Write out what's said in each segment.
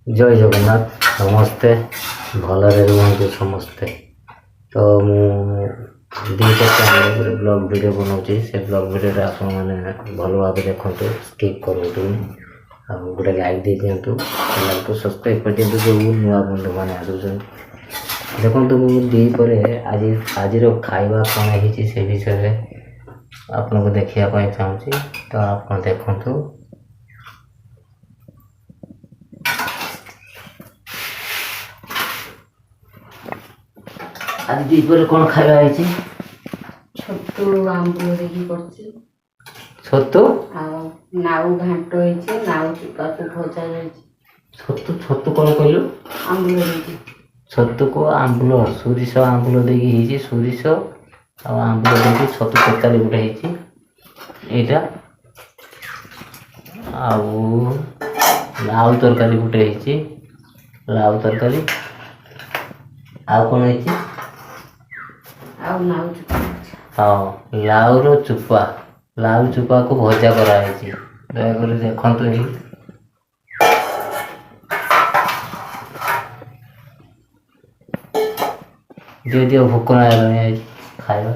जय जगन्नाथ समस्ते भलरे रुहतु समस्ते। तो दुईटा चैनल ब्लॉग वीडियो बनाऊँगी से ब्लॉग वीडियो आपण मैंने भल भाव देखु स्किप करूँ गोटे लाइक दे दिंतु चैनल को सब्सक्राइब कर दिंतु जो नुआ बंधु मैंने आसुँच देखो दीपर आज खाଇବା कौन है से विषय आपन को देखापी चाहूँगी तो आप देखु। आज दीपर कौन खाଇବା ହେଇଛି? ଛତୁ ଆମ୍ବୁଲ ଦେଇକି କରିଛି। ଛତୁ ଆଉ ନାଉ ଘାଣ୍ଟ ହେଇଛି, ନାଉ ଚୁପାକୁ ଭଜା ଯାଇଛି। ଛତୁ କଣ କହିଲୁ? ଆମ୍ବୁଲ ଦେଇକି। ଛତୁକୁ ଆମ୍ବୁଲ ସୋରିଷ ଆମ୍ବୁଲ ଦେଇକି ହେଇଛି। ସୋରିଷ ଆଉ ଆମ୍ବୁଲ ଦେଇକି ଛତୁ ତରକାରୀ ଗୋଟେ ହେଇଛି ଏଇଟା। ଆଉ ଲାଉ ତରକାରୀ ଗୋଟେ ହେଇଛି। ଲାଉ ତରକାରୀ ଆଉ କଣ ହେଇଛି? ଆଉ ନାଉ ଚୁପା। हाँ लाउर चुपा लाउ चुपा को भजा कराई दयाकोरी देखु दियो दियो भोक ना खाଇବା।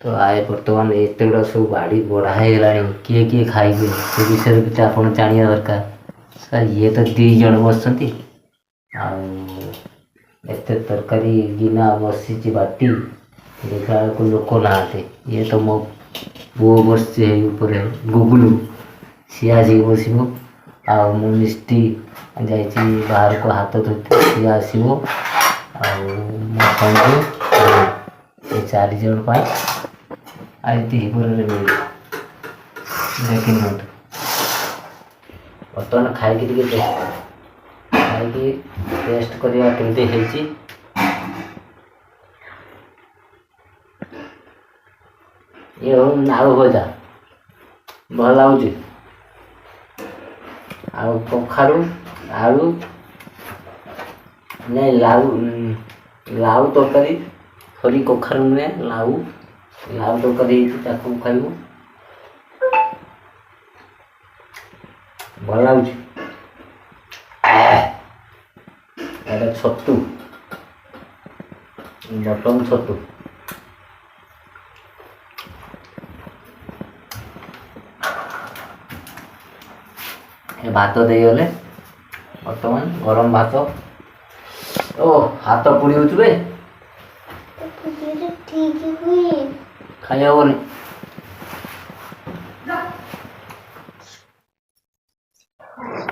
तो आए बर्तमान एत गुड़ा सब बाड़ी बढ़ा है किए किए खाइबे से विषय भी आप जाना दरकार। सर ये तो 2 जन बस एत तरकारी गिना बसी बाटी देखा को लोक नहाते ये तो मो बो बस गुगुलू सी आज बस मु मिष्टी बाहर को हाथ धोते सी आसो मो संगे 4 जन आज दीपर देखी बर्तमान खाई टेस्ट करवा केमती है। ये नाउ भजा भल लगे कखारू आलू नहीं लाउ तरकारी सरी कखारू नुहे लाउ तरकारी खाइबू भल लगे। छतु बटन छतु भात देगले बर्तमान गरम भात ओ हाथ पुड़ी हो खाई हेनी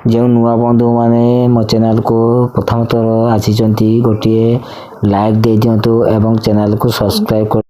जो नुआ बंधु माने मो चैनल को प्रथम थर आसी गोटे लाइक दे दिंतु एवं चैनल को सब्सक्राइब कर